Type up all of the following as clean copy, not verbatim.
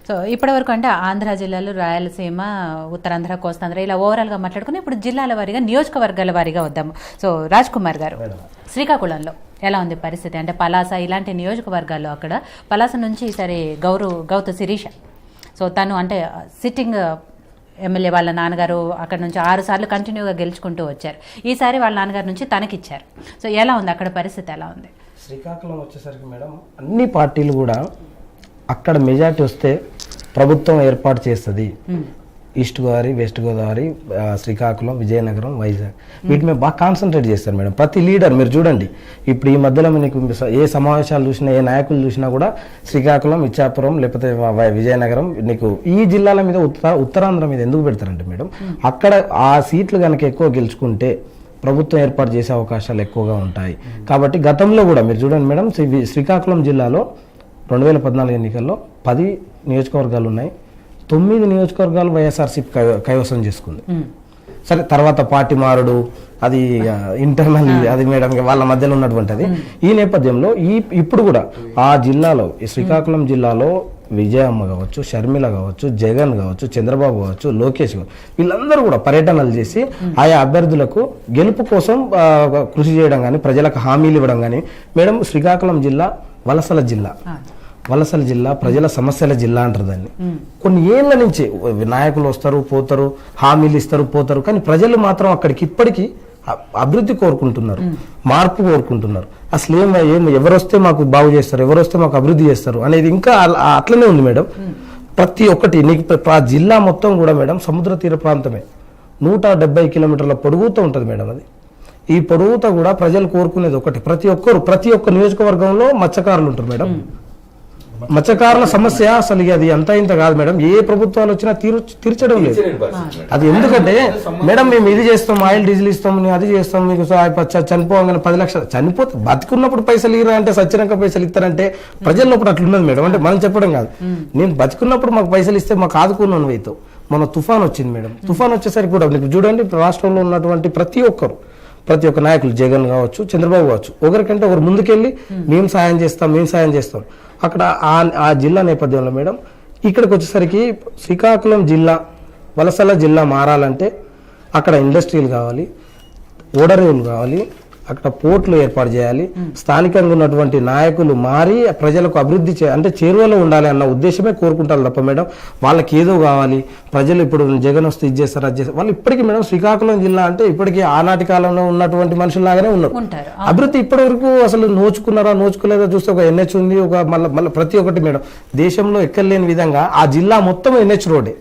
So ఇప్పటివరకు అంటే ఆంధ్ర జిల్లాలు, రాయలసీమ, ఉత్తరాంధ్ర, కోస్తాంధ్ర ఇలా ఓవరాల్గా మాట్లాడుకుని ఇప్పుడు జిల్లాల వారీగా, నియోజకవర్గాల వారీగా వద్దాము. సో రాజ్ కుమార్ గారు, శ్రీకాకుళంలో ఎలా ఉంది పరిస్థితి? అంటే పలాస ఇలాంటి నియోజకవర్గాల్లో అక్కడ పలాస నుంచి ఈసారి గౌతు శిరీష, సో తను అంటే సిట్టింగ్ ఎమ్మెల్యే వాళ్ళ నాన్నగారు అక్కడ నుంచి 6 సార్లు కంటిన్యూగా గెలుచుకుంటూ వచ్చారు. ఈసారి వాళ్ళ నాన్నగారి నుంచి తనకిచ్చారు. సో ఎలా ఉంది అక్కడ పరిస్థితి? ఎలా ఉంది? శ్రీకాకుళం వచ్చేసరికి మేడం అన్ని పార్టీలు కూడా అక్కడ మెజార్టీ వస్తే ప్రభుత్వం ఏర్పాటు చేస్తుంది. ఈస్ట్ గోదావరి, వెస్ట్ గోదావరి, శ్రీకాకుళం, విజయనగరం, వైజాగ్ వీటి మీద బాగా కాన్సన్ట్రేట్ చేస్తారు మేడం. ప్రతి లీడర్ మీరు చూడండి, ఇప్పుడు ఈ మధ్యలో మీకు ఏ సమావేశాలు చూసినా, ఏ నాయకులు చూసినా కూడా శ్రీకాకుళం, ఇచ్చాపురం లేకపోతే విజయనగరం, నీకు ఈ జిల్లాల మీద ఉత్తరాంధ్ర మీద ఎందుకు పెడతారంటే మేడం, అక్కడ ఆ సీట్లు కనుక ఎక్కువ గెలుచుకుంటే ప్రభుత్వం ఏర్పాటు చేసే అవకాశాలు ఎక్కువగా ఉంటాయి. కాబట్టి గతంలో కూడా మీరు చూడండి మేడం, శ్రీకాకుళం జిల్లాలో 2014 ఎన్నికల్లో 10 నియోజకవర్గాలు ఉన్నాయి. 9 నియోజకవర్గాలు వైఎస్ఆర్సీపీ కైవసం చేసుకుంది. సరే తర్వాత పార్టీ మారుడు అది ఇంటర్నల్, అది మేడం వాళ్ళ మధ్యలో ఉన్నటువంటిది. ఈ నేపథ్యంలో ఇప్పుడు కూడా ఆ జిల్లాలో, శ్రీకాకుళం జిల్లాలో విజయమ్మ కావచ్చు, షర్మిల కావచ్చు, జగన్ కావచ్చు, చంద్రబాబు కావచ్చు, లోకేష్ కావచ్చు, వీళ్ళందరూ కూడా పర్యటనలు చేసి ఆయా అభ్యర్థులకు గెలుపు కోసం కృషి చేయడం కానీ, ప్రజలకు హామీలు ఇవ్వడం కానీ. మేడం శ్రీకాకుళం జిల్లా వలసల జిల్లా, ప్రజల సమస్యల జిల్లా అంటారు దాన్ని. కొన్ని ఏళ్ల నుంచి నాయకులు వస్తారు, పోతారు, హామీలు ఇస్తారు, పోతారు, కానీ ప్రజలు మాత్రం అక్కడికి ఇప్పటికీ అభివృద్ధి కోరుకుంటున్నారు, మార్పు కోరుకుంటున్నారు. అసలు ఎవరు వస్తే మాకు బాగు చేస్తారు, ఎవరు వస్తే మాకు అభివృద్ధి చేస్తారు అనేది ఇంకా అట్లనే ఉంది మేడం. ప్రతి ఒక్కటి నీకు ఆ జిల్లా మొత్తం కూడా మేడం సముద్ర తీర ప్రాంతమే. 170 కిలోమీటర్ల పొడుగుతో ఉంటుంది మేడం. అది ఈ పొడుగుతో కూడా ప్రజలు కోరుకునేది ఒకటి, ప్రతి ఒక్క నియోజకవర్గంలో మత్స్యకారులు ఉంటారు మేడం. మత్స్యకారుల సమస్య అసలు అది అంత ఇంత కాదు మేడం. ఏ ప్రభుత్వాలు వచ్చినా తీర్చడం లేదు. అది ఎందుకంటే మేడం మేము ఇది చేస్తాం, ఆయిల్ డీజిల్ ఇస్తాం, అది చేస్తాం, మీకు చనిపోగానే 10 లక్షలు చనిపోతే బతికున్నప్పుడు పైసలు ఇరా అంటే సచ్చినాక పైసలు ఇస్తారంటే ప్రజల లోపల అట్లున్నది మేడం. అంటే మనం చెప్పడం కాదు, నేను బతికున్నప్పుడు మాకు పైసలు ఇస్తే మాకు ఆదుకున్నాను అయితే. మన తుఫాన్ వచ్చింది మేడం. తుఫాన్ వచ్చేసరికి కూడా మీకు చూడండి, రాష్ట్రంలో ఉన్నటువంటి ప్రతి ఒక్క నాయకులు, జగన్ కావచ్చు, చంద్రబాబు కావచ్చు, ఒకరికంటే ఒకరు ముందుకెళ్ళి మేము సాయం చేస్తాం. అక్కడ ఆ జిల్లా నేపథ్యంలో మేడం ఇక్కడికి వచ్చేసరికి శ్రీకాకుళం జిల్లా వలసల జిల్లా మారాలంటే అక్కడ ఇండస్ట్రీలు కావాలి, ఓడరేవులు కావాలి, అక్కడ పోర్టులు ఏర్పాటు చేయాలి. స్థానికంగా ఉన్నటువంటి నాయకులు మారి ప్రజలకు అభివృద్ధి అంటే చేరువలో ఉండాలి అన్న ఉద్దేశమే కోరుకుంటారు తప్ప మేడం వాళ్ళకి ఏదో కావాలి, ప్రజలు ఇప్పుడు జగన్ వస్తే ఇది చేస్తారు, అది చేస్తారు. వాళ్ళు ఇప్పటికీ మేడం శ్రీకాకుళం జిల్లా అంటే ఇప్పటికీ ఆనాటి కాలంలో ఉన్నటువంటి మనుషుల్లాగానే ఉన్నారు. అభివృద్ధి ఇప్పటి వరకు అసలు నోచుకోలేదో చూస్తే ఒక ఎన్హెచ్ ఉంది, ఒక మళ్ళీ ప్రతి ఒక్కటి మేడం దేశంలో ఎక్కలేని విధంగా ఆ జిల్లా మొత్తం ఎన్హెచ్ రోడ్డే.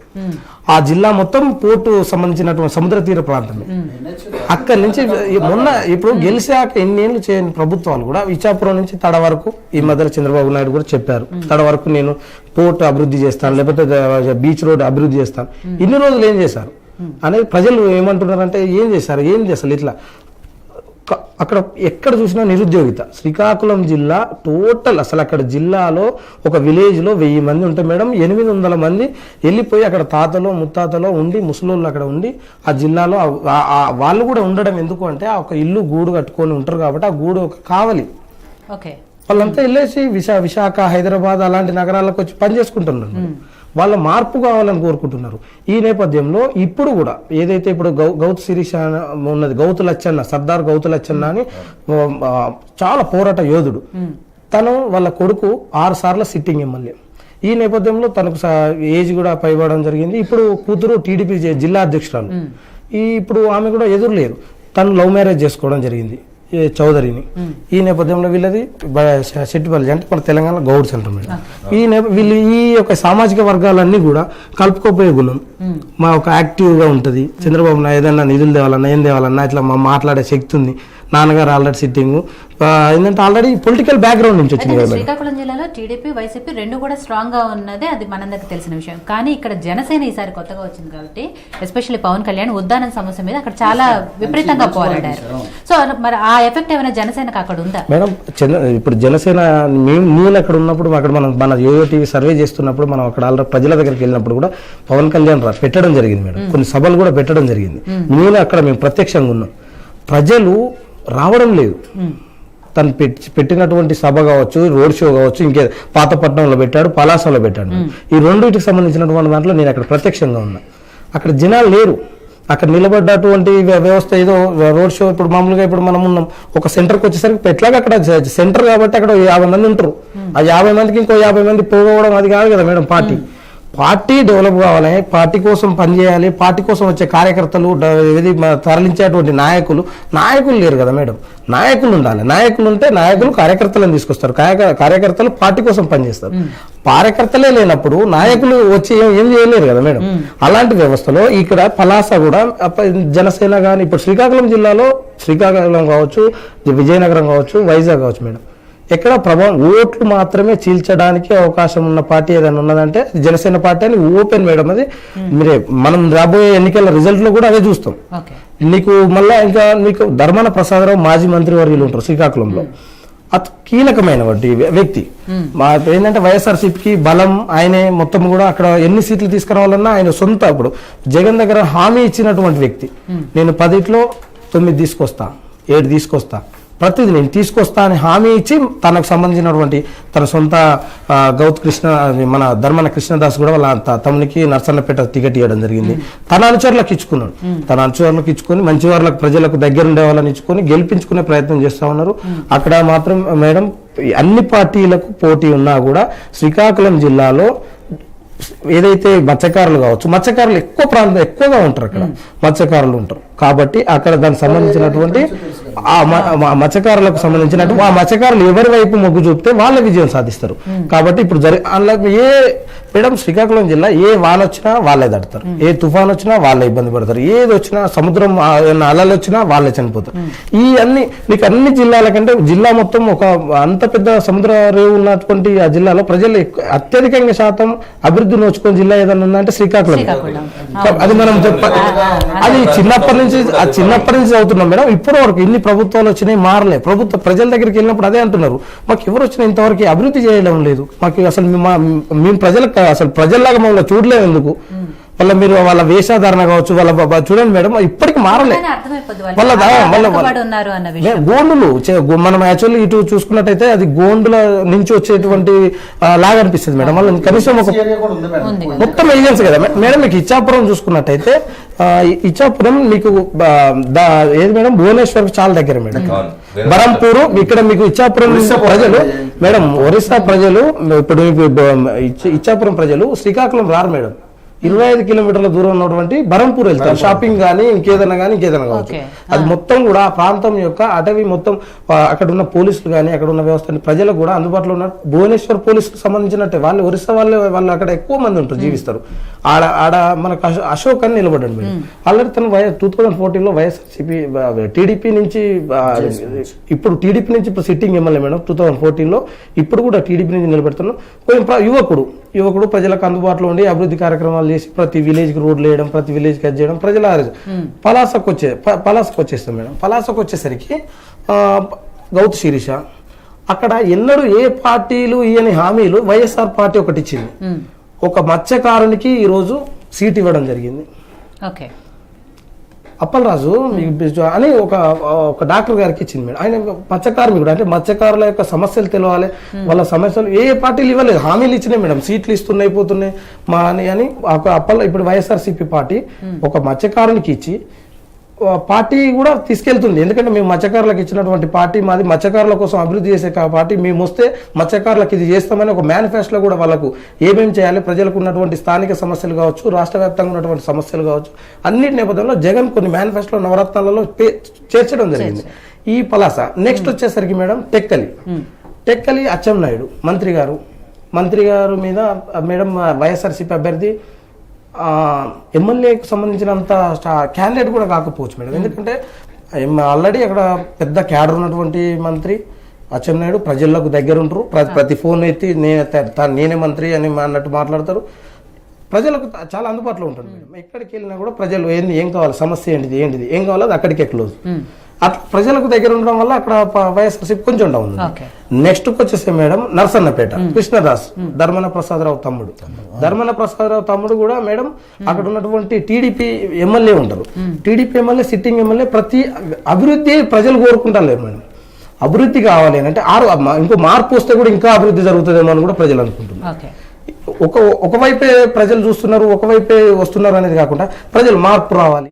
ఆ జిల్లా మొత్తం పోర్టు సంబంధించినటువంటి సముద్ర తీర ప్రాంతమే. అక్కడి నుంచి ఇప్పుడు గెలిచాక ఎన్నేళ్ళు చేయని ప్రభుత్వాలు కూడా ఇచ్చాపురం నుంచి తడ వరకు ఈ మధ్యలో చంద్రబాబు నాయుడు కూడా చెప్పారు, తడ వరకు నేను పోర్టు అభివృద్ధి చేస్తాను, లేకపోతే బీచ్ రోడ్ అభివృద్ధి చేస్తాను. ఇన్ని రోజులు ఏం చేశారు అనేది ప్రజలు ఏమంటున్నారంటే ఏం చేశారు, అసలు ఇట్లా అక్కడ ఎక్కడ చూసినా నిరుద్యోగిత. శ్రీకాకుళం జిల్లా టోటల్ అసలు అక్కడ జిల్లాలో ఒక విలేజ్లో 1000 మంది ఉంటే మేడం 800 మంది వెళ్ళిపోయి అక్కడ తాతలో ముత్తాతలో ఉండి, ముసలోళ్ళు అక్కడ ఉండి ఆ జిల్లాలో వాళ్ళు కూడా ఉండడం ఎందుకు అంటే ఒక ఇల్లు గూడు కట్టుకొని ఉంటారు కాబట్టి ఆ గూడు ఒక కావాలి. వాళ్ళంతా వెళ్ళేసి విశాఖ, హైదరాబాద్ అలాంటి నగరాలకు వచ్చి పని చేసుకుంటున్నారు. వాళ్ళ మార్పు కావాలని కోరుకుంటున్నారు. ఈ నేపథ్యంలో ఇప్పుడు కూడా ఏదైతే ఇప్పుడు గౌతు శిరీష ఉన్నది, సర్దార్ గౌతు లచ్చన్న అని చాలా పోరాట యోధుడు, తను వాళ్ళ కొడుకు 6 సార్లు సిట్టింగ్ ఎమ్మెల్యే. ఈ నేపథ్యంలో తనకు ఏజ్ కూడా పైబడడం జరిగింది. ఇప్పుడు కూతురు టీడీపీ జిల్లా అధ్యక్షురాలు. ఇప్పుడు ఆమె కూడా ఎదురులేదు, తను లవ్ మ్యారేజ్ చేసుకోవడం జరిగింది చౌదరిని. ఈ నేపథ్యంలో వీళ్ళది శెట్టిపల్లి అంటే మన తెలంగాణ గౌడ్స్ అంటారు మేడం. వీళ్ళు ఈ యొక్క సామాజిక వర్గాలన్నీ కూడా కలుపుకోపోయే గుణం మా ఒక యాక్టివ్గా ఉంటుంది. చంద్రబాబు నాయుడు ఏదన్నా నిధులు తేవాలన్నా ఏం తేవాలన్నా ఇట్లా మాట్లాడే శక్తి ఉంది. నాన్నగారు ఆల్రెడీ సిట్టింగ్ ఏంటంటే ఆల్రెడీ పొలిటికల్ బ్యాక్గ్రౌండ్ నుంచి వచ్చింది కదా. శ్రీకాకుళం జిల్లాలో టీడీపీ, వైసీపీ రెండు కూడా స్ట్రాంగ్ గా ఉన్నదే, అది మనందరికి తెలిసిన విషయం. కానీ ఇక్కడ జనసేన ఈసారి కొత్తగా వచ్చింది కాబట్టి ఎస్పెషల్లీ పవన్ కళ్యాణ్ ఉద్దానం సమస్య మీద అక్కడ చాలా విపరీతంగా పోరాడారు. సో మరి ఆ ఎఫెక్ట్ ఏమైనా జనసేనకు అక్కడ ఉందా మేడం? ఇప్పుడు జనసేన నేను అక్కడ ఉన్నప్పుడు అక్కడ మన యోయో టీవీ సర్వే చేస్తున్నప్పుడు మనం అక్కడ ఆల్రెడీ ప్రజల దగ్గరికి వెళ్ళినప్పుడు కూడా పవన్ కళ్యాణ్ పెట్టడం జరిగింది మేడం. కొన్ని సభలు కూడా పెట్టడం జరిగింది. నేను అక్కడ మేము ప్రత్యక్షంగా ఉన్నాం. ప్రజలు రావడం లేదు. తను పెట్టినటువంటి సభ కావచ్చు, రోడ్ షో కావచ్చు, ఇంకే పాతపట్నంలో పెట్టాడు, పలాసలో పెట్టాడు. ఈ రెండింటికి సంబంధించినటువంటి దాంట్లో నేను అక్కడ ప్రత్యక్షంగా ఉన్నా. అక్కడ జనాలు లేరు. అక్కడ నిలబడ్డటువంటి వ్యవస్థ ఏదో రోడ్ షో. ఇప్పుడు మామూలుగా ఇప్పుడు మనం ఉన్నాం ఒక సెంటర్కి వచ్చేసరికి ఎట్లాగా అక్కడ సెంటర్ కాబట్టి అక్కడ 50 మంది ఉంటారు. ఆ 50 మందికి ఇంకో 50 మంది పోవడం అది కాదు కదా మేడం. పార్టీ డెవలప్ కావాలి, పార్టీ కోసం పనిచేయాలి, పార్టీ కోసం వచ్చే కార్యకర్తలు, తరలించేటువంటి నాయకులు లేరు కదా మేడం. నాయకులు ఉండాలి. నాయకులు ఉంటే నాయకులు కార్యకర్తలను తీసుకొస్తారు, కార్యకర్తలు పార్టీ కోసం పనిచేస్తారు. కార్యకర్తలే లేనప్పుడు నాయకులు వచ్చి ఏం చేయలేరు కదా మేడం. అలాంటి వ్యవస్థలో ఇక్కడ పలాస కూడా జనసేన కానీ ఇప్పుడు శ్రీకాకుళం జిల్లాలో శ్రీకాకుళం కావచ్చు, విజయనగరం కావచ్చు, వైజాగ్ కావచ్చు మేడం, ఎక్కడ ప్రభావం ఓట్లు మాత్రమే చీల్చడానికి అవకాశం ఉన్న పార్టీ ఏదైనా ఉన్నదంటే జనసేన పార్టీ అని ఓపెన్ మేడం. అది మీరే మనం రాబోయే ఎన్నికల రిజల్ట్ లో కూడా అదే చూస్తాం. నీకు మళ్ళా ఇంకా మీకు ధర్మాన ప్రసాదరావు మాజీ మంత్రి వర్యులు ఉంటారు శ్రీకాకుళంలో. అతి కీలకమైన వ్యక్తి. ఏంటంటే వైఎస్ఆర్సీపీకి బలం ఆయనే. మొత్తం కూడా అక్కడ ఎన్ని సీట్లు తీసుకురావాలన్నా ఆయన సొంత. ఇప్పుడు జగన్ దగ్గర హామీ ఇచ్చినటువంటి వ్యక్తి, నేను 10లో 9 తీసుకొస్తా, 7 తీసుకొస్తా, ప్రతిదీ నేను తీసుకొస్తా అని హామీ ఇచ్చి తనకు సంబంధించినటువంటి తన సొంత గౌత్ కృష్ణ, మన ధర్మన కృష్ణదాస్ కూడా వాళ్ళ తమ్మునికి నర్సన్నపేట టికెట్ ఇవ్వడం జరిగింది. తన అనుచరులకు ఇచ్చుకున్నాడు. తన అనుచరులకు ఇచ్చుకొని మంచి వాళ్ళకు ప్రజలకు దగ్గర ఉండే వాళ్ళని ఇచ్చుకొని గెలిపించుకునే ప్రయత్నం చేస్తా ఉన్నారు. అక్కడ మాత్రం మేడం అన్ని పార్టీలకు పోటీ ఉన్నా కూడా శ్రీకాకుళం జిల్లాలో ఏదైతే మత్స్యకారులు కావచ్చు, మత్స్యకారులు ఎక్కువగా ఉంటారు. అక్కడ మత్స్యకారులు ఉంటారు కాబట్టి అక్కడ దానికి సంబంధించినటువంటి ఆ మత్స్యకారులకు సంబంధించినటువంటి ఆ మత్స్యకారులు ఎవరి వైపు మొగ్గు చూపితే వాళ్ళ విజయం సాధిస్తారు. కాబట్టి ఇప్పుడు అందులో మేడం శ్రీకాకుళం జిల్లా ఏ వాన వచ్చినా వాళ్ళే దడతారు, ఏ తుఫాన్ వచ్చినా వాళ్ళే ఇబ్బంది పడతారు, ఏది వచ్చినా సముద్రం అలలు వచ్చినా వాళ్ళే చనిపోతారు. ఈ మీకు అన్ని జిల్లాల కంటే జిల్లా మొత్తం ఒక అంత పెద్ద సముద్ర రేవు ఉన్నటువంటి ఆ జిల్లాలో ప్రజలు అత్యధికంగా శాతం అభివృద్ధి నోచుకునే జిల్లా ఏదైనా ఉందంటే శ్రీకాకుళం. అది మనం అది చిన్నప్పటి నుంచి చదువుతున్నాం మేడం. ఇప్పటి వరకు ఇన్ని ప్రభుత్వాలు వచ్చినాయి, మారలే. ప్రజల దగ్గరికి వెళ్ళినప్పుడు అదే అంటున్నారు, మాకు ఎవరు వచ్చినా ఇంతవరకు అభివృద్ధి చేయడం లేదు, మాకు అసలు మేము ప్రజల్లాగా మమ్మల్ని చూడలేము ఎందుకు. మీరు వాళ్ళ వేషధారణ కావచ్చు, వాళ్ళ చూడండి మేడం ఇప్పటికి మారలే. గోండులు మనం యాక్చువల్లీ ఇటు చూసుకున్నట్టయితే అది గోండుల నుంచి వచ్చేటువంటి లాగా అనిపిస్తుంది మేడం. వాళ్ళ కనీసం ఒక మొత్తం ఏజెన్సీ కదా మేడం. మీకు ఇచ్చాపురం చూసుకున్నట్టయితే ఇచ్చాపురం మీకు ఏది మేడం భువనేశ్వర్ చాలా దగ్గర మేడం. బరంపూరు ఇక్కడ మీకు ఇచ్చాపురం ప్రజలు మేడం, ఒరిస్సా ప్రజలు ఇప్పుడు ఇచ్చాపురం ప్రజలు శ్రీకాకుళం రారు మేడం. 25 కిలోమీటర్ల దూరం ఉన్నటువంటి బరంపూర్ వెళ్తారు షాపింగ్ కానీ ఇంకేదైనా కావచ్చు. అది మొత్తం కూడా ఆ ప్రాంతం యొక్క అటవీ మొత్తం అక్కడ ఉన్న పోలీసులు కానీ అక్కడ ఉన్న వ్యవస్థ ప్రజలకు కూడా అందుబాటులో ఉన్న భువనేశ్వర్ పోలీసులకు సంబంధించినట్టే వాళ్ళు ఒరిస్సా వాళ్ళు అక్కడ ఎక్కువ మంది ఉంటారు, జీవిస్తారు. ఆడ మనకు అశోక్ అని నిలబడ్డాడు మేడం. ఆల్రెడీ తను 2014లో వైఎస్ఆర్సీపీ టీడీపీ నుంచి ఇప్పుడు సిట్టింగ్ ఎమ్మెల్యే మేడం. 2014లో ఇప్పుడు కూడా టీడీపీ నుంచి నిలబెడుతున్నాం. కొంచెం యువకుడు ప్రజలకు అందుబాటులో ఉండి అభివృద్ధి కార్యక్రమాలు చేసి ప్రతి విలేజ్ కి రోడ్లు వేయడం, ప్రతి విలేజ్ కి చేయడం, ప్రజల పలాసకు వచ్చేస్తాం మేడం. పలాసకు వచ్చేసరికి గౌతు శిరీష అక్కడ ఎన్నడూ ఏ పార్టీలు ఇయని హామీలు వైఎస్ఆర్ పార్టీ ఒకటి ఇచ్చింది. ఒక మత్స్యకారునికి ఈ రోజు సీట్ ఇవ్వడం జరిగింది. అప్పలరాజు అని ఒక డాక్టర్ గారికి ఇచ్చింది మేడం. ఆయన మత్స్యకార్మికుడు, అంటే మత్స్యకారుల యొక్క సమస్యలు తెలవాలి, వాళ్ళ సమస్యలు ఏ పార్టీలు ఇవ్వలేదు, హామీలు ఇచ్చినాయి మేడం. సీట్లు ఇస్తున్నాయి మా అని ఇప్పుడు వైఎస్ఆర్సీపీ పార్టీ ఒక మత్స్యకారునికి ఇచ్చి పార్టీ కూడా తీసుకెళ్తుంది. ఎందుకంటే మేము మత్స్యకారులకు ఇచ్చినటువంటి పార్టీ మాది, మత్స్యకారుల కోసం అభివృద్ధి చేసే పార్టీ. మేము వస్తే మత్స్యకారులకు ఇది చేస్తామని ఒక మేనిఫెస్టోలో కూడా వాళ్ళకు ఏమేమి చేయాలి, ప్రజలకు ఉన్నటువంటి స్థానిక సమస్యలు కావచ్చు, రాష్ట్ర వ్యాప్తంగా ఉన్నటువంటి సమస్యలు కావచ్చు, అన్నిటి నేపథ్యంలో జగన్ కొన్ని మేనిఫెస్టోలో నవరత్నాలలో చేర్చడం జరిగింది. ఈ పలాస నెక్స్ట్ వచ్చేసరికి మేడం టెక్కలి అచ్చెన్నాయుడు మంత్రి గారు మీద మేడం వైఎస్ఆర్సీపీ అభ్యర్థి ఎమ్మెల్యేకు సంబంధించినంత క్యాండిడేట్ కూడా కాకపోవచ్చు మేడం. ఎందుకంటే ఆల్రెడీ అక్కడ పెద్ద క్యాడర్ ఉన్నటువంటి మంత్రి అచ్చెన్నాయుడు, ప్రజలకు దగ్గర ఉంటారు. ప్రతి ఫోన్ ఎత్తి నేనే మంత్రి అని అన్నట్టు మాట్లాడతారు. ప్రజలకు చాలా అందుబాటులో ఉంటారు మేడం. ఎక్కడికి వెళ్ళినా కూడా ప్రజలు ఏం కావాలి, సమస్య ఏంటిది ఏం కావాలో అది అక్కడికే క్లోజ్. అట్లా ప్రజలకు దగ్గర ఉండడం వల్ల అక్కడ వైఎస్ఆర్సీపీ కొంచెం డౌన్ ఉంది. నెక్స్ట్ వచ్చేసి మేడం నర్సన్నపేట కృష్ణదాస్, ధర్మన ప్రసాదరావు తమ్ముడు కూడా మేడం అక్కడ ఉన్నటువంటి టీడీపీ ఎమ్మెల్యే ఉంటారు. టీడీపీ ఎమ్మెల్యే సిట్టింగ్ ఎమ్మెల్యే ప్రతి అభివృద్ధి ప్రజలు కోరుకుంటారు మేడం. అభివృద్ధి కావాలి అని అంటే ఇంకో మార్పు వస్తే కూడా ఇంకా అభివృద్ధి జరుగుతుందేమో అని కూడా ప్రజలు అనుకుంటున్నారు. ఓకే. ఒకవైపే ప్రజలు చూస్తున్నారు, ఒకవైపే వస్తున్నారు అనేది కాకుండా ప్రజలు మార్పు రావాలి.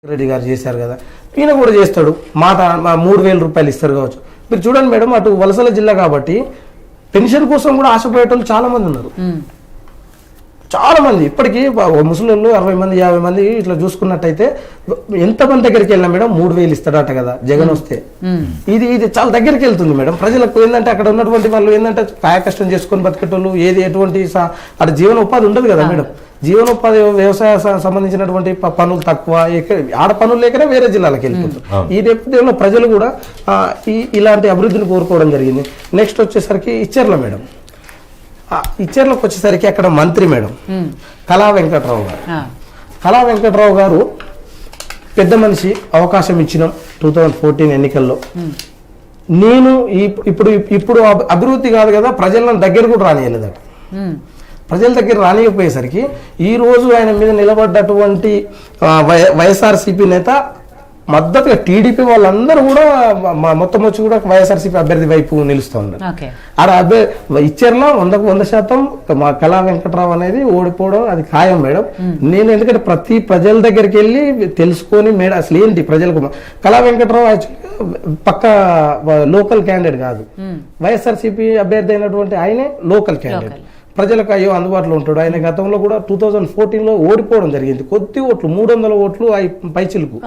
రెడ్డి గారు చేశారు కదా, ఈయన కూడా చేస్తాడు. మాట 3,000 రూపాయలు ఇస్తారు కావచ్చు. మీరు చూడండి మేడం, అటు వలసల జిల్లా కాబట్టి పెన్షన్ కోసం కూడా ఆశపడేటోళ్ళు చాలా మంది ఉన్నారు. చాలా మంది ఇప్పటికీ ముసలిళ్ళు 60 మంది 50 మంది ఇట్లా చూసుకున్నట్టయితే ఎంతమంది దగ్గరికి వెళ్ళినా మేడం 3,000 ఇస్తాడట కదా జగన్ వస్తే. ఇది చాలా దగ్గరికి వెళ్తుంది మేడం. ప్రజలకు ఏంటంటే అక్కడ ఉన్నటువంటి వాళ్ళు ఏంటంటే కాయ కష్టం చేసుకొని బతికేటోళ్ళు, ఏది ఎటువంటి అక్కడ జీవనోపాధి ఉండదు కదా మేడం. జీవనోపాధి వ్యవసాయ సంబంధించినటువంటి పనులు తక్కువ, ఆడ పనులు లేకనే వేరే జిల్లాలకు వెళ్ళిపోతారు. ఈ నేపథ్యంలో ప్రజలు కూడా ఇలాంటి అభివృద్ధిని కోరుకోవడం జరిగింది. నెక్స్ట్ వచ్చేసరికి ఇచ్చెర్ల మేడం. ఇచ్చెర్లకు వచ్చేసరికి అక్కడ మంత్రి మేడం కళా వెంకట్రావు గారు. కళా వెంకట్రావు గారు పెద్ద మనిషి, అవకాశం ఇచ్చినాం 2014 ఎన్నికల్లో. నేను ఇప్పుడు అభివృద్ధి కాదు కదా, ప్రజలను దగ్గర కూడా రానియలేదట. ప్రజల దగ్గర రానియకపోయేసరికి ఈ రోజు ఆయన మీద నిలబడ్డటువంటి వైఎస్ఆర్సీపీ నేత మద్దతుగా టీడీపీ వాళ్ళందరూ కూడా మొత్తం వచ్చి కూడా వైఎస్ఆర్సీపీ అభ్యర్థి వైపు నిలుస్తూ ఉన్నారు. ఆడ ఇచ్చారులో 100% మా కళా వెంకట్రావు అనేది ఓడిపోవడం అది ఖాయం మేడం. నేను ఎందుకంటే ప్రతి ప్రజల దగ్గరికి వెళ్ళి తెలుసుకొని మేడం అసలు ఏంటి ప్రజలకు. కళా వెంకట్రావు పక్క లోకల్ క్యాండిడేట్ కాదు, వైఎస్ఆర్సీపీ అభ్యర్థి అయినటువంటి ఆయనే లోకల్ క్యాండిడేట్. ప్రజలకు అయ్యో అందుబాటులో ఉంటాడు. ఆయన గతంలో కూడా 2014లో ఓడిపోవడం జరిగింది. కొద్ది ఓట్లు 300 ఓట్లు పైచిలుకు.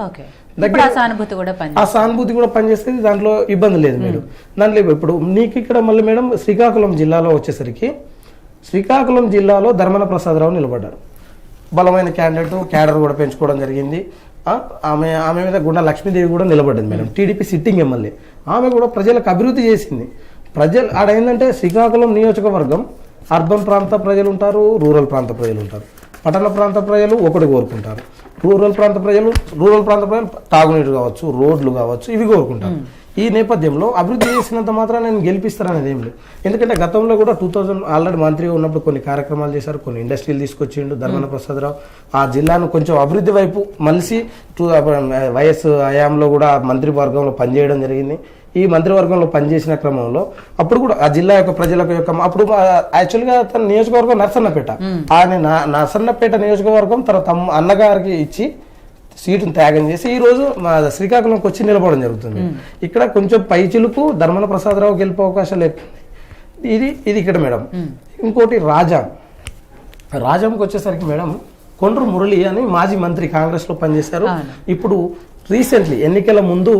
ఆ సానుభూతి కూడా పనిచేస్తుంది, దాంట్లో ఇబ్బంది లేదు మేడం. దాంట్లో ఇప్పుడు నీకు ఇక్కడ మళ్ళీ మేడం శ్రీకాకుళం జిల్లాలో వచ్చేసరికి శ్రీకాకుళం జిల్లాలో ధర్మన ప్రసాదరావు నిలబడ్డారు. బలమైన క్యాడర్ కూడా పెంచుకోవడం జరిగింది. ఆమె మీద గుండా లక్ష్మీదేవి కూడా నిలబడ్డది మేడం, టీడీపీ సిట్టింగ్ ఎమ్మెల్యే. ఆమె కూడా ప్రజలకు అభివృద్ధి చేసింది. ఆడ ఏంటంటే శ్రీకాకుళం నియోజకవర్గం అర్బన్ ప్రాంత ప్రజలు ఉంటారు, రూరల్ ప్రాంత ప్రజలు ఉంటారు. పట్టణ ప్రాంత ప్రజలు ఒకటి కోరుకుంటారు, రూరల్ ప్రాంత ప్రజలు తాగునీరు కావచ్చు, రోడ్లు కావచ్చు, ఇవి కోరుకుంటారు. ఈ నేపథ్యంలో అభివృద్ధి చేసినంత మాత్రం నేను గెలిపిస్తారనేది ఏం లేదు. ఎందుకంటే గతంలో కూడా 2000 ఆల్రెడీ మంత్రిగా ఉన్నప్పుడు కొన్ని కార్యక్రమాలు చేశారు, కొన్ని ఇండస్ట్రీలు తీసుకొచ్చిండు ధర్మన ప్రసాదరావు. ఆ జిల్లాను కొంచెం అభివృద్ధి వైపు మలిసి వైఎస్ హయాంలో కూడా మంత్రివర్గంలో పనిచేయడం జరిగింది. ఈ మంత్రివర్గంలో పనిచేసిన క్రమంలో అప్పుడు కూడా ఆ జిల్లా యొక్క ప్రజలకు అప్పుడు యాక్చువల్గా తన నియోజకవర్గం నర్సన్నపేట. ఆయన నర్సన్నపేట నియోజకవర్గం తన అన్నగారికి ఇచ్చి సీటును త్యాగం చేసి ఈ రోజు శ్రీకాకుళంకి వచ్చి నిలబడడం జరుగుతుంది. ఇక్కడ కొంచెం పైచిలుకు ధర్మన ప్రసాదరావు గెలిపే అవకాశాలు ఎక్కువ. ఇది ఇక్కడ మేడం. ఇంకోటి రాజంకి వచ్చేసరికి మేడం కొండ్రు మురళి అని మాజీ మంత్రి కాంగ్రెస్ లో పనిచేశారు. ఇప్పుడు రీసెంట్లీ ఎన్నికల ముందు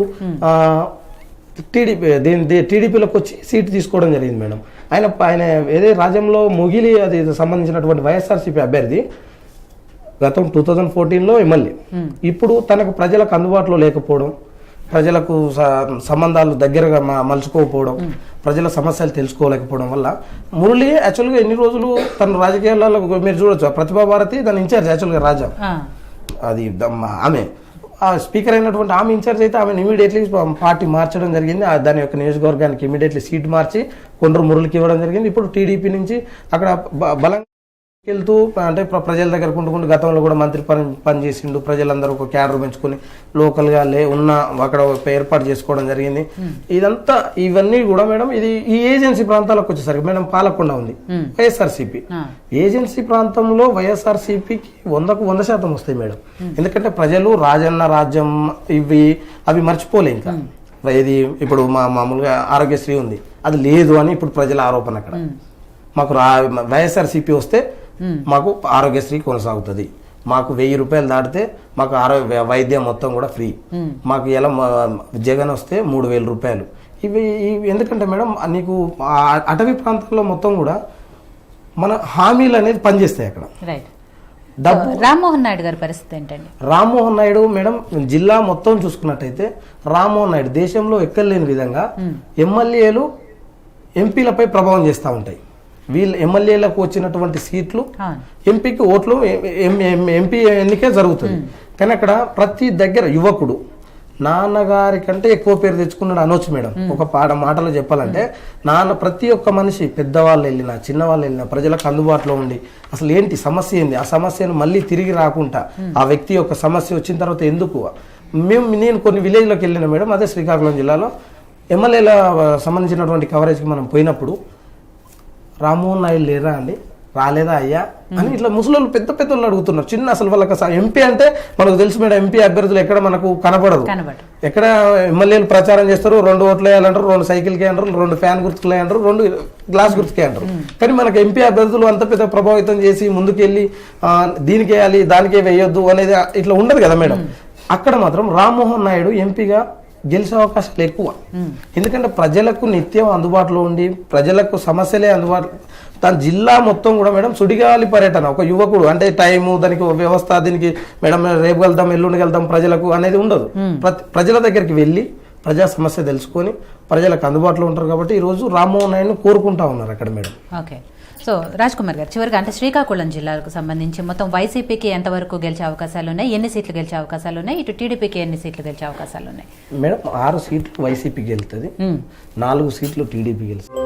టీడీపీలోకి వచ్చి సీటు తీసుకోవడం జరిగింది మేడం. ఆయన ఏదే రాజ్యంలో మొగిలి అది సంబంధించినటువంటి వైఎస్ఆర్సీపీ అభ్యర్థి గతం 2014లో ఎమ్మెల్యే. ఇప్పుడు తనకు ప్రజలకు అందుబాటులో లేకపోవడం, ప్రజలకు సంబంధాలు దగ్గరగా మలుచుకోకపోవడం, ప్రజల సమస్యలు తెలుసుకోలేకపోవడం వల్ల మురళి యాక్చువల్గా ఎన్ని రోజులు తన రాజకీయాలలో మీరు చూడొచ్చు, ప్రతిభా భారతి దాని ఇన్ఛార్జ్ యాక్చువల్గా రాజా, అది ఆమె స్పీకర్ అయినటువంటి ఆమె ఇన్ఛార్జ్ అయితే ఆమెను ఇమీడియట్లీ పార్టీ మార్చడం జరిగింది. దాని యొక్క నియోజకవర్గానికి ఇమీడియట్లీ సీట్ మార్చి కొండ్రు మురళికి ఇవ్వడం జరిగింది. ఇప్పుడు టీడీపీ నుంచి అక్కడ బలంగా వెళ్తూ అంటే ప్రజల దగ్గర కుంటుకుంటూ గతంలో కూడా మంత్రి పనిచేసిండు. ప్రజలందరూ ఒక క్యాడర్ పెంచుకుని లోకల్గా ఉన్న అక్కడ ఏర్పాటు చేసుకోవడం జరిగింది. ఇదంతా ఇవన్నీ కూడా మేడం ఇది ఈ ఏజెన్సీ ప్రాంతాలకు వచ్చేసరికి మేడం పాలకొండ ఉంది వైఎస్ఆర్సీపీ. ఏజెన్సీ ప్రాంతంలో వైఎస్ఆర్సీపీకి 100% వస్తాయి మేడం. ఎందుకంటే ప్రజలు రాజన్న రాజ్యం అవి మర్చిపోలే. ఇంకా ఇది ఇప్పుడు మామూలుగా ఆరోగ్యశ్రీ ఉంది, అది లేదు అని ఇప్పుడు ప్రజల ఆరోపణ. అక్కడ మాకు వైఎస్ఆర్సీపీ వస్తే మాకు ఆరోగ్యశ్రీ కొనసాగుతుంది, మాకు 1000 రూపాయలు దాటితే మాకు వైద్యం మొత్తం కూడా ఫ్రీ, మాకు ఎలా జగన్ వస్తే 3000 రూపాయలు. ఇవి ఎందుకంటే మేడం నీకు అటవీ ప్రాంతాల్లో మొత్తం కూడా మన హామీలు అనేది పనిచేస్తాయి అక్కడ. రామ్మోహన్ నాయుడు గారి పరిస్థితి ఏంటండి? రామ్మోహన్ నాయుడు మేడం జిల్లా మొత్తం చూసుకున్నట్టయితే రామ్మోహన్ నాయుడు దేశంలో ఎక్కలేని విధంగా ఎమ్మెల్యేలు ఎంపీలపై ప్రభావం చేస్తూ ఉంటాయి. వీళ్ళు ఎమ్మెల్యేలకు వచ్చినటువంటి సీట్లు ఎంపీకి ఓట్లు ఎంపీ ఎన్నికే జరుగుతుంది. కానీ అక్కడ ప్రతి దగ్గర యువకుడు నాన్నగారి కంటే ఎక్కువ పేరు తెచ్చుకున్నాడు అనొచ్చు మేడం. ఒక మాటలో చెప్పాలంటే నాన్న ప్రతి ఒక్క మనిషి పెద్దవాళ్ళు వెళ్ళినా చిన్నవాళ్ళు వెళ్ళినా ప్రజలకు అందుబాటులో ఉండి అసలు ఏంటి సమస్య ఏంది, ఆ సమస్యను మళ్ళీ తిరిగి రాకుండా ఆ వ్యక్తి యొక్క సమస్య వచ్చిన తర్వాత ఎందుకు నేను కొన్ని విలేజ్లోకి వెళ్ళిన మేడం, అదే శ్రీకాకుళం జిల్లాలో ఎమ్మెల్యేల సంబంధించినటువంటి కవరేజ్కి మనం పోయినప్పుడు రామ్మోహన్ నాయుడు లేరా అండి, రాలేదా అయ్యా అని ఇట్లా ముసలోళ్ళు పెద్ద పెద్దోళ్ళు అడుగుతున్నారు. చిన్న అసలు వాళ్ళకి ఎంపీ అంటే మనకు తెలుసు మేడం, ఎంపీ అభ్యర్థులు ఎక్కడ మనకు కనబడదు. ఎక్కడ ఎమ్మెల్యేలు ప్రచారం చేస్తారు, 2 ఓట్లు వేయాలంటారు, 2 సైకిల్కి అంటారు, 2 ఫ్యాన్ గుర్తులు అంటారు, 2 గ్లాస్ గుర్తుకే అంటారు. కానీ మనకు ఎంపీ అభ్యర్థులు అంత పెద్ద ప్రభావితం చేసి ముందుకెళ్ళి దీనికి వేయాలి దానికే వేయొద్దు అనేది ఇట్లా ఉండదు కదా మేడం. అక్కడ మాత్రం రామ్మోహన్ నాయుడు ఎంపీగా గెలిచే అవకాశాలు ఎక్కువ. ఎందుకంటే ప్రజలకు నిత్యం అందుబాటులో ఉండి ప్రజలకు సమస్యలే అందుబాటులో, తన జిల్లా మొత్తం కూడా మేడం సుడిగాలి పర్యటన. ఒక యువకుడు అంటే టైము, దానికి వ్యవస్థ, దీనికి మేడం రేపు వెళ్దాం ఎల్లుండి వెళ్దాం ప్రజలకు అనేది ఉండదు. ప్రజల దగ్గరికి వెళ్ళి ప్రజా సమస్య తెలుసుకొని ప్రజలకు అందుబాటులో ఉంటారు. కాబట్టి ఈ రోజు రామ్మోహన్ నాయుడును కోరుకుంటా ఉన్నారు అక్కడ madam. Okay, so Raj Kumar గారు చివరిగా అంటే శ్రీకాకుళం జిల్లాకు సంబంధించి మొత్తం వైసీపీకి ఎంతవరకు గెలిచే అవకాశాలు ఉన్నాయి, ఎన్ని సీట్లు గెలిచే అవకాశాలు ఉన్నాయి, ఇటు టీడీపీకి ఎన్ని సీట్లు గెలిచే అవకాశాలు ఉన్నాయి? మేడం 6 సీట్లు వైసీపీ గెలుతుంది, 4 సీట్లు టీడీపీ గెలుస్తుంది.